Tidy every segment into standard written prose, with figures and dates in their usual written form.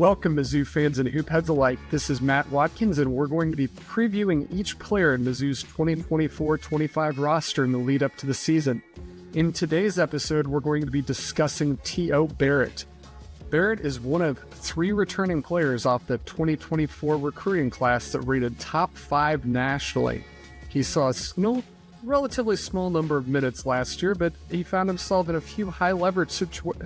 Welcome, Mizzou fans and hoopheads alike. This is Matt Watkins, and we're going to be previewing each player in Mizzou's 2024-25 roster in the lead up to the season. In today's episode, we're going to be discussing T.O. Barrett. Barrett is one of 3 returning players off the 2024 recruiting class that rated top 5 nationally. He saw a relatively small number of minutes last year, but he found himself in a few high-leverage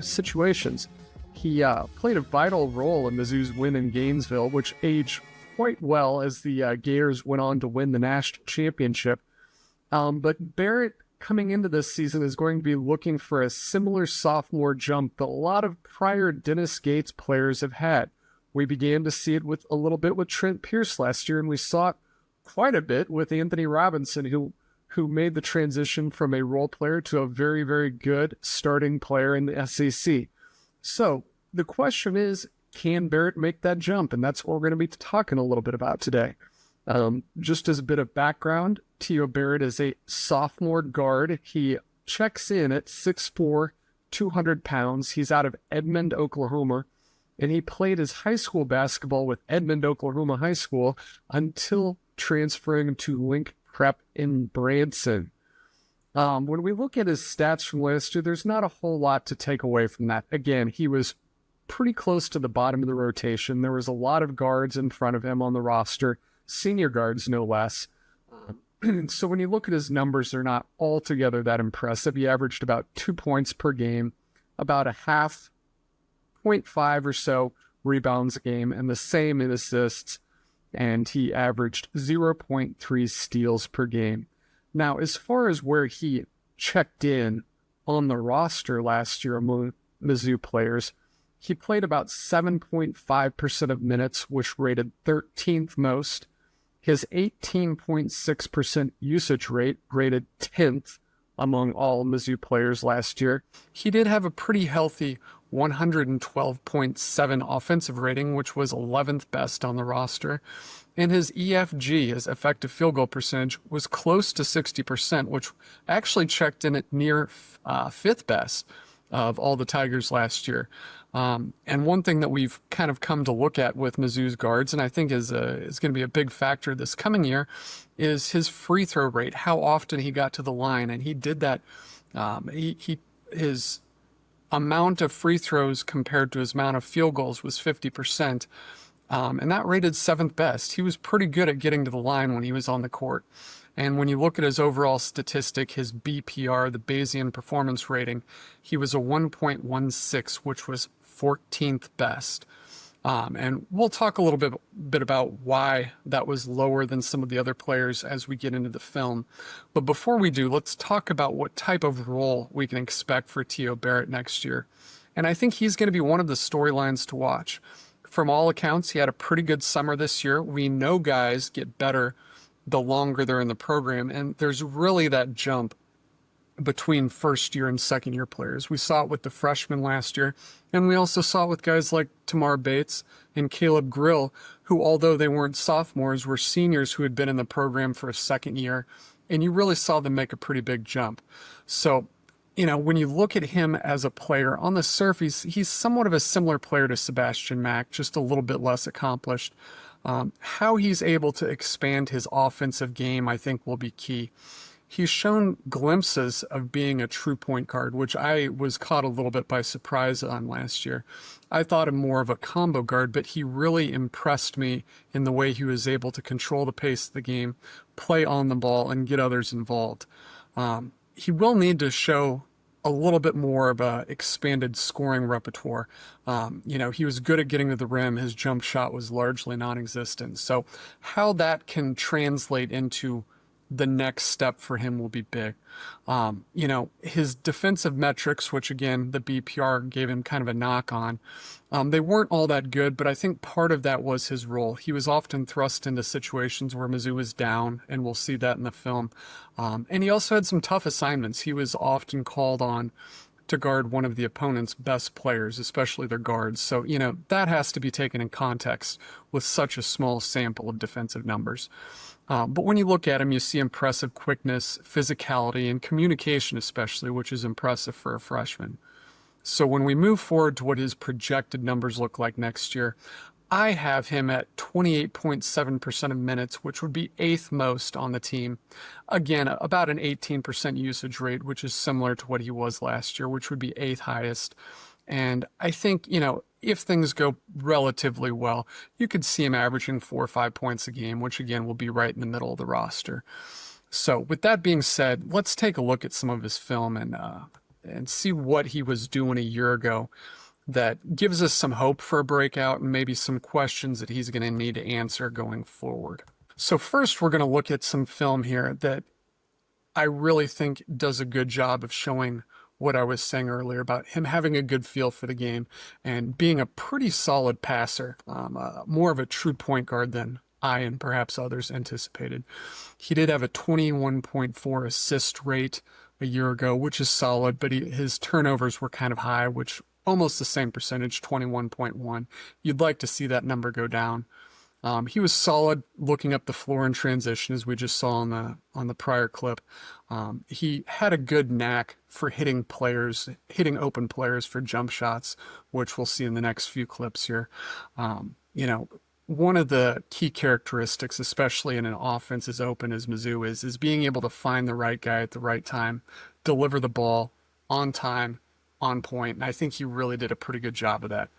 situations. He played a vital role in Mizzou's win in Gainesville, which aged quite well as the Gators went on to win the national championship. But Barrett, coming into this season, is going to be looking for a similar sophomore jump that a lot of prior Dennis Gates players have had. We began to see it with a little bit with Trent Pierce last year, and we saw it quite a bit with Anthony Robinson, who made the transition from a role player to a very, very good starting player in the SEC. So the question is, can Barrett make that jump? And that's what we're going to be talking a little bit about today. Just as a bit of background, T.O. Barrett is a sophomore guard. He checks in at 6'4", 200 pounds. He's out of Edmond, Oklahoma, and he played his high school basketball with Edmond, Oklahoma High School until transferring to Link Prep in Branson. When we look at his stats from last year, there's not a whole lot to take away from that. Again, he was pretty close to the bottom of the rotation. There was a lot of guards in front of him on the roster, senior guards no less. So when you look at his numbers, they're not altogether that impressive. He averaged about 2 points per game, about a 0.5 or so rebounds a game, and the same in assists, and he averaged 0.3 steals per game. Now, as far as where he checked in on the roster last year among Mizzou players, he played about 7.5% of minutes, which rated 13th most. His 18.6% usage rate rated 10th among all Mizzou players last year. He did have a pretty healthy 112.7 offensive rating, which was 11th best on the roster. And his EFG, his effective field goal percentage, was close to 60%, which actually checked in at near 5th best of all the Tigers last year. And one thing that we've kind of come to look at with Mizzou's guards, and I think is going to be a big factor this coming year, is his free throw rate, how often he got to the line. And he did that. His amount of free throws compared to his amount of field goals was 50%. And that rated 7th best. He was pretty good at getting to the line when he was on the court. And when you look at his overall statistic, his BPR, the Bayesian Performance Rating, he was a 1.16, which was 14th best. And we'll talk a little bit about why that was lower than some of the other players as we get into the film. But before we do, let's talk about what type of role we can expect for T.O. Barrett next year. And I think he's going to be one of the storylines to watch. From all accounts, he had a pretty good summer this year. We know guys get better the longer they're in the program, and there's really that jump between first year and second year players. We saw it with the freshmen last year, and we also saw it with guys like Tamar Bates and Caleb Grill, who, although they weren't sophomores, were seniors who had been in the program for a second year, and you really saw them make a pretty big jump. So, you know, when you look at him as a player, on the surface, he's somewhat of a similar player to Sebastian Mack, just a little bit less accomplished. How he's able to expand his offensive game, I think, will be key. He's shown glimpses of being a true point guard, which I was caught a little bit by surprise on last year. I thought him more of a combo guard, but he really impressed me in the way he was able to control the pace of the game, play on the ball, and get others involved. He will need to show a little bit more of a expanded scoring repertoire. He was good at getting to the rim. His jump shot was largely non-existent. So how that can translate into the next step for him will be big. His defensive metrics, which again, the BPR gave him kind of a knock on, they weren't all that good, but I think part of that was his role. He was often thrust into situations where Mizzou was down, and we'll see that in the film. And he also had some tough assignments. He was often called on to guard one of the opponent's best players, especially their guards. So, that has to be taken in context with such a small sample of defensive numbers. But when you look at him, you see impressive quickness, physicality, and communication especially, which is impressive for a freshman. So when we move forward to what his projected numbers look like next year, I have him at 28.7% of minutes, which would be eighth most on the team. Again, about an 18% usage rate, which is similar to what he was last year, which would be eighth highest. And I think, if things go relatively well, you could see him averaging 4 or 5 points a game, which again will be right in the middle of the roster. So with that being said, let's take a look at some of his film and see what he was doing a year ago that gives us some hope for a breakout and maybe some questions that he's going to need to answer going forward. So first, we're going to look at some film here that I really think does a good job of showing what I was saying earlier about him having a good feel for the game and being a pretty solid passer, more of a true point guard than I and perhaps others anticipated. He did have a 21.4 assist rate a year ago, which is solid, but his turnovers were kind of high, which almost the same percentage, 21.1. You'd like to see that number go down. He was solid looking up the floor in transition, as we just saw on the prior clip. He had a good knack for hitting open players for jump shots, which we'll see in the next few clips here. One of the key characteristics, especially in an offense as open as Mizzou is being able to find the right guy at the right time, deliver the ball on time, on point, and I think he really did a pretty good job of that.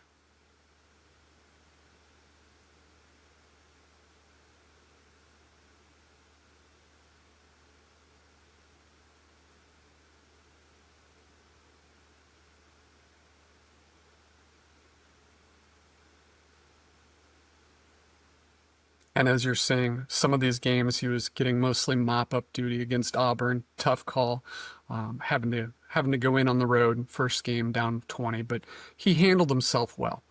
And as you're seeing, some of these games he was getting mostly mop-up duty against Auburn. Tough call, having to go in on the road first game down 20, but he handled himself well.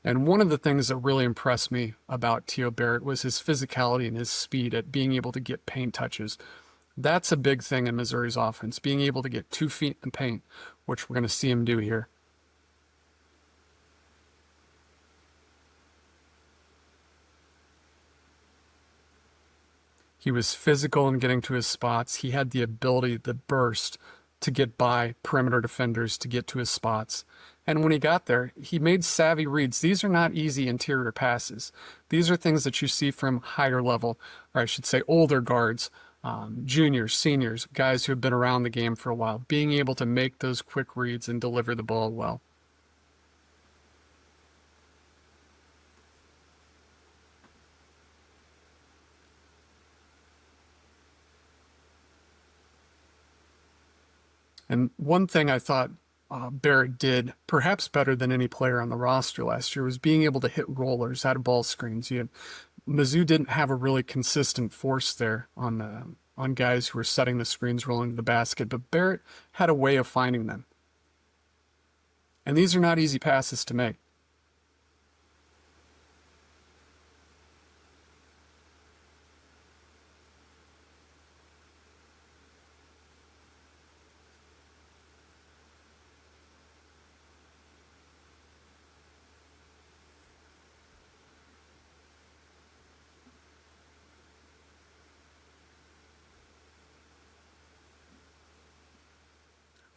And one of the things that really impressed me about T.O. Barrett was his physicality and his speed at being able to get paint touches. That's a big thing in Missouri's offense, being able to get 2 feet in the paint, which we're going to see him do here. He was physical in getting to his spots. He had the ability, the burst, to get by perimeter defenders to get to his spots. And when he got there, he made savvy reads. These are not easy interior passes. These are things that you see from higher level, or I should say older guards, juniors, seniors, guys who have been around the game for a while, being able to make those quick reads and deliver the ball well. And one thing I thought Barrett did perhaps better than any player on the roster last year was being able to hit rollers out of ball screens. Mizzou didn't have a really consistent force there on guys who were setting the screens rolling to the basket, but Barrett had a way of finding them. And these are not easy passes to make.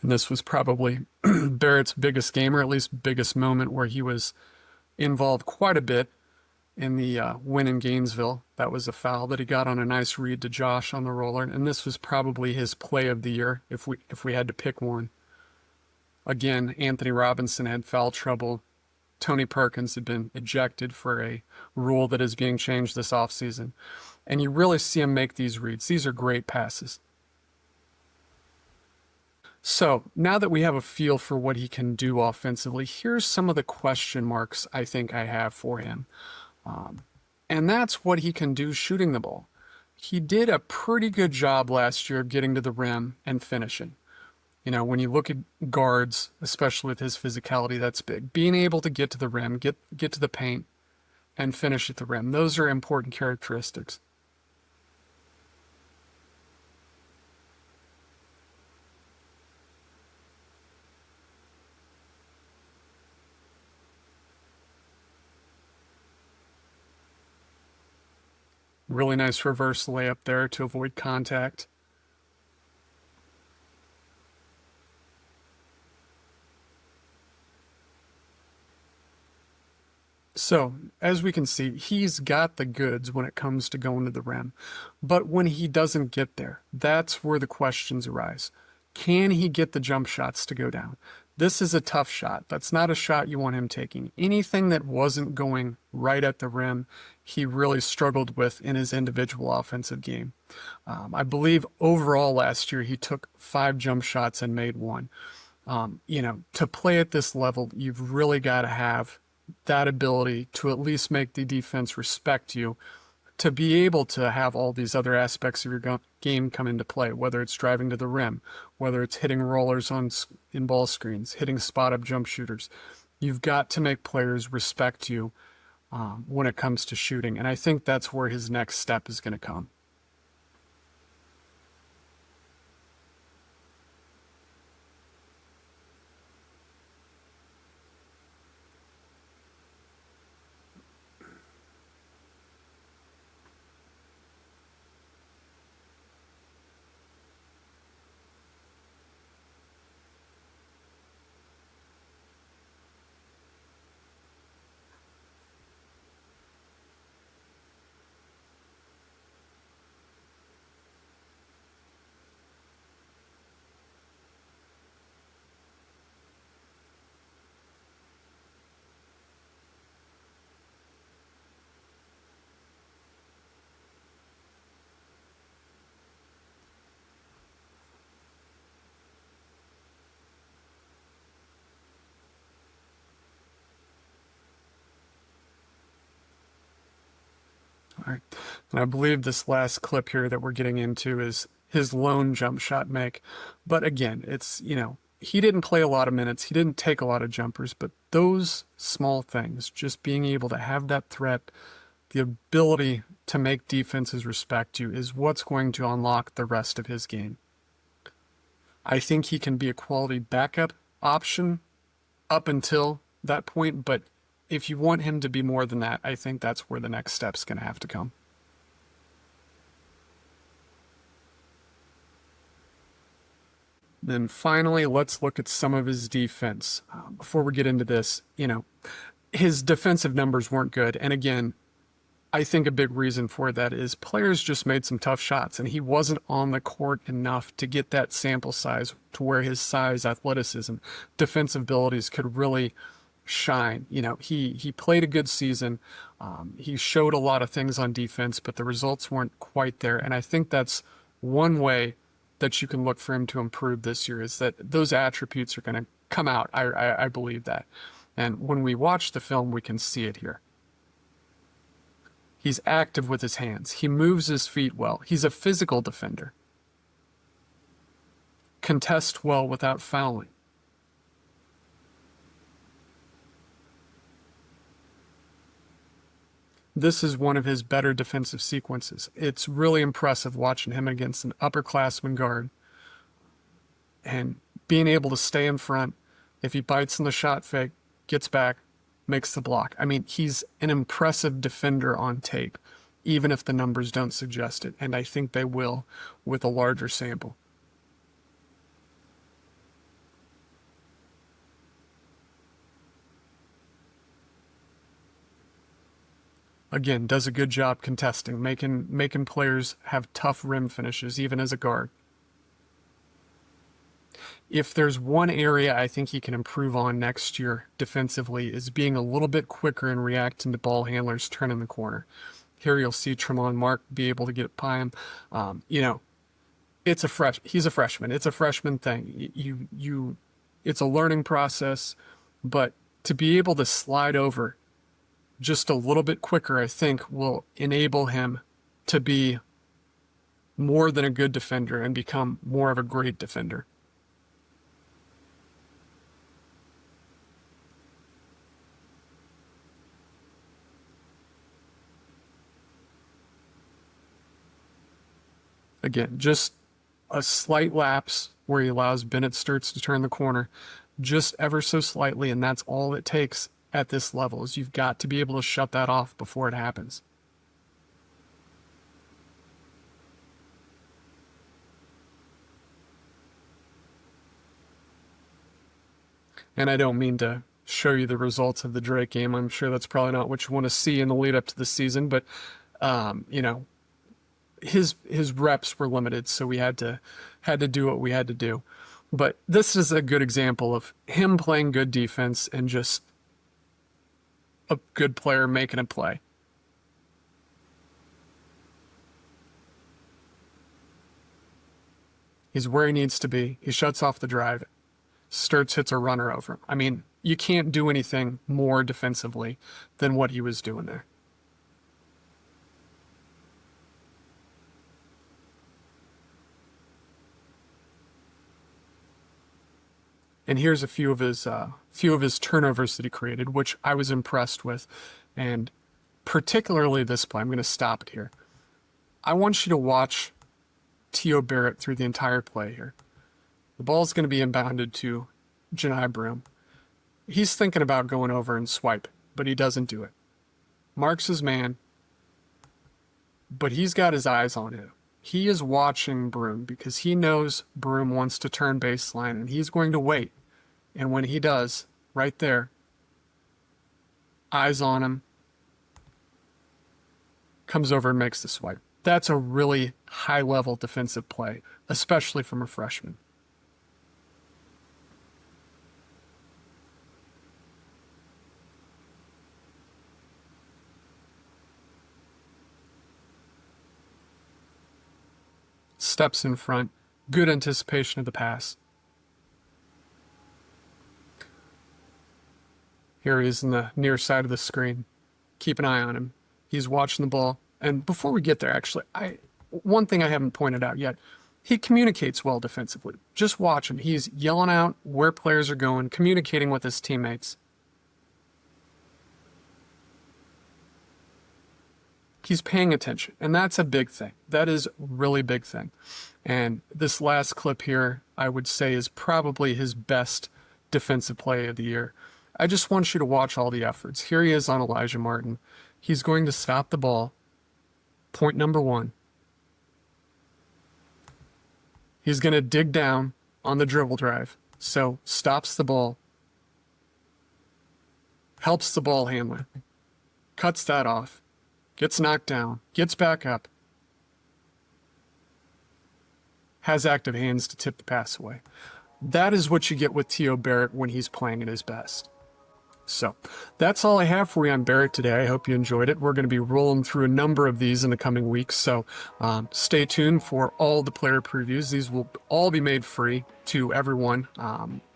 And this was probably Barrett's biggest game, or at least biggest moment, where he was involved quite a bit in the win in Gainesville. That was a foul that he got on a nice read to Josh on the roller, and this was probably his play of the year if we had to pick one. Again, Anthony Robinson had foul trouble. Tony Perkins had been ejected for a rule that is being changed this offseason. And you really see him make these reads. These are great passes. So now that we have a feel for what he can do offensively, here's some of the question marks I think I have for him. And that's what he can do shooting the ball. He did a pretty good job last year of getting to the rim and finishing. When you look at guards, especially with his physicality, that's big. Being able to get to the rim, get to the paint, and finish at the rim. Those are important characteristics. Really nice reverse layup there to avoid contact. So, as we can see, he's got the goods when it comes to going to the rim. But when he doesn't get there, that's where the questions arise. Can he get the jump shots to go down? This is a tough shot. That's not a shot you want him taking. Anything that wasn't going right at the rim, he really struggled with in his individual offensive game. I believe overall last year he took 5 jump shots and made 1. To play at this level, you've really got to have that ability to at least make the defense respect you, to be able to have all these other aspects of your game come into play, whether it's driving to the rim, whether it's hitting rollers in ball screens, hitting spot-up jump shooters. You've got to make players respect you when it comes to shooting, and I think that's where his next step is going to come. All right. And I believe this last clip here that we're getting into is his lone jump shot make. But again, he didn't play a lot of minutes. He didn't take a lot of jumpers, but those small things, just being able to have that threat, the ability to make defenses respect you, is what's going to unlock the rest of his game. I think he can be a quality backup option up until that point, but if you want him to be more than that, I think that's where the next step's going to have to come. Then finally, let's look at some of his defense. Before we get into this, his defensive numbers weren't good. And again, I think a big reason for that is players just made some tough shots, and he wasn't on the court enough to get that sample size to where his size, athleticism, defensive abilities could really shine. He played a good season. He showed a lot of things on defense, but the results weren't quite there. And I think that's one way that you can look for him to improve this year, is that those attributes are going to come out. I believe that. And when we watch the film, we can see it here. He's active with his hands. He moves his feet well. He's a physical defender. Contests well without fouling. This is one of his better defensive sequences. It's really impressive watching him against an upperclassman guard and being able to stay in front. If he bites in the shot fake, gets back, makes the block. I mean, he's an impressive defender on tape, even if the numbers don't suggest it. And I think they will with a larger sample. Again, does a good job contesting, making players have tough rim finishes, even as a guard. If there's one area I think he can improve on next year defensively, is being a little bit quicker and reacting to ball handlers turning the corner. Here you'll see Tremont Mark be able to get by him. He's a freshman. It's a freshman thing. It's a learning process, but to be able to slide over just a little bit quicker, I think, will enable him to be more than a good defender and become more of a great defender. Again, just a slight lapse where he allows Bennett Sturts to turn the corner just ever so slightly, and that's all it takes at this level, is you've got to be able to shut that off before it happens. And I don't mean to show you the results of the Drake game. I'm sure that's probably not what you want to see in the lead up to the season, but his reps were limited, so we had to do what we had to do. But this is a good example of him playing good defense and just a good player making a play. He's where he needs to be. He shuts off the drive. Sturts hits a runner over him. I mean, you can't do anything more defensively than what he was doing there. And here's a few of his turnovers that he created, which I was impressed with, and particularly this play. I'm going to stop it here. I want you to watch T.O. Barrett through the entire play here. The ball's going to be inbounded to Janai Broom. He's thinking about going over and swipe, but he doesn't do it. Marks his man, but he's got his eyes on him. He is watching Broom because he knows Broom wants to turn baseline, and he's going to wait. And when he does, right there, eyes on him, comes over and makes the swipe. That's a really high-level defensive play, especially from a freshman. Steps in front, good anticipation of the pass. Here he is in the near side of the screen. Keep an eye on him. He's watching the ball. And before we get there, actually, one thing I haven't pointed out yet, he communicates well defensively. Just watch him. He's yelling out where players are going, communicating with his teammates. He's paying attention, and that's a big thing. That is a really big thing. And this last clip here, I would say, is probably his best defensive play of the year. I just want you to watch all the efforts. Here he is on Elijah Martin. He's going to stop the ball. Point number one. He's going to dig down on the dribble drive. So stops the ball. Helps the ball handler. Cuts that off. Gets knocked down. Gets back up. Has active hands to tip the pass away. That is what you get with T.O. Barrett when he's playing at his best. So that's all I have for you on Barrett today. I hope you enjoyed it. We're going to be rolling through a number of these in the coming weeks, so stay tuned for all the player previews. These will all be made free to everyone,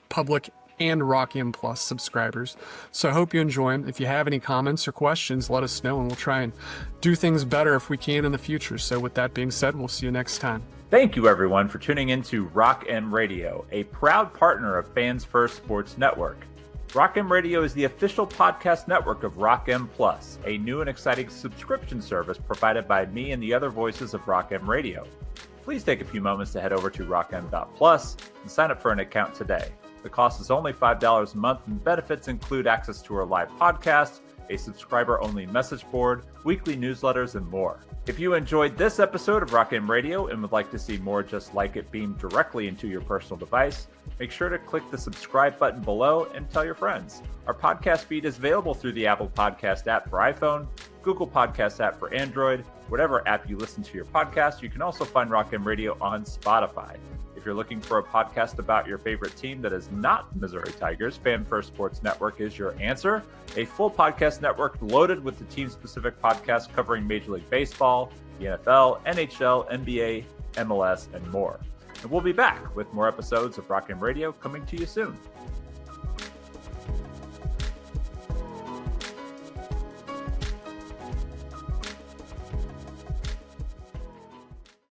public and Rock M Plus subscribers. So I hope you enjoy them. If you have any comments or questions, let us know, and we'll try and do things better if we can in the future. So with that being said, we'll see you next time. Thank you, everyone, for tuning in to Rock M Radio, a proud partner of Fans First Sports Network. Rock M Radio is the official podcast network of Rock M Plus, a new and exciting subscription service provided by me and the other voices of Rock M Radio. Please take a few moments to head over to rockm.plus and sign up for an account today. The cost is only $5 a month, and benefits include access to our live podcast, a subscriber-only message board, weekly newsletters, and more. If you enjoyed this episode of Rock M Radio and would like to see more just like it beamed directly into your personal device, make sure to click the subscribe button below and tell your friends. Our podcast feed is available through the Apple Podcast app for iPhone, Google Podcast app for Android, whatever app you listen to your podcast. You can also find Rock M Radio on Spotify. If you're looking for a podcast about your favorite team that is not Missouri Tigers, Fan First Sports Network is your answer. A full podcast network loaded with the team-specific podcasts covering Major League Baseball, the NFL, NHL, NBA, MLS, and more. And we'll be back with more episodes of Rock M Radio coming to you soon.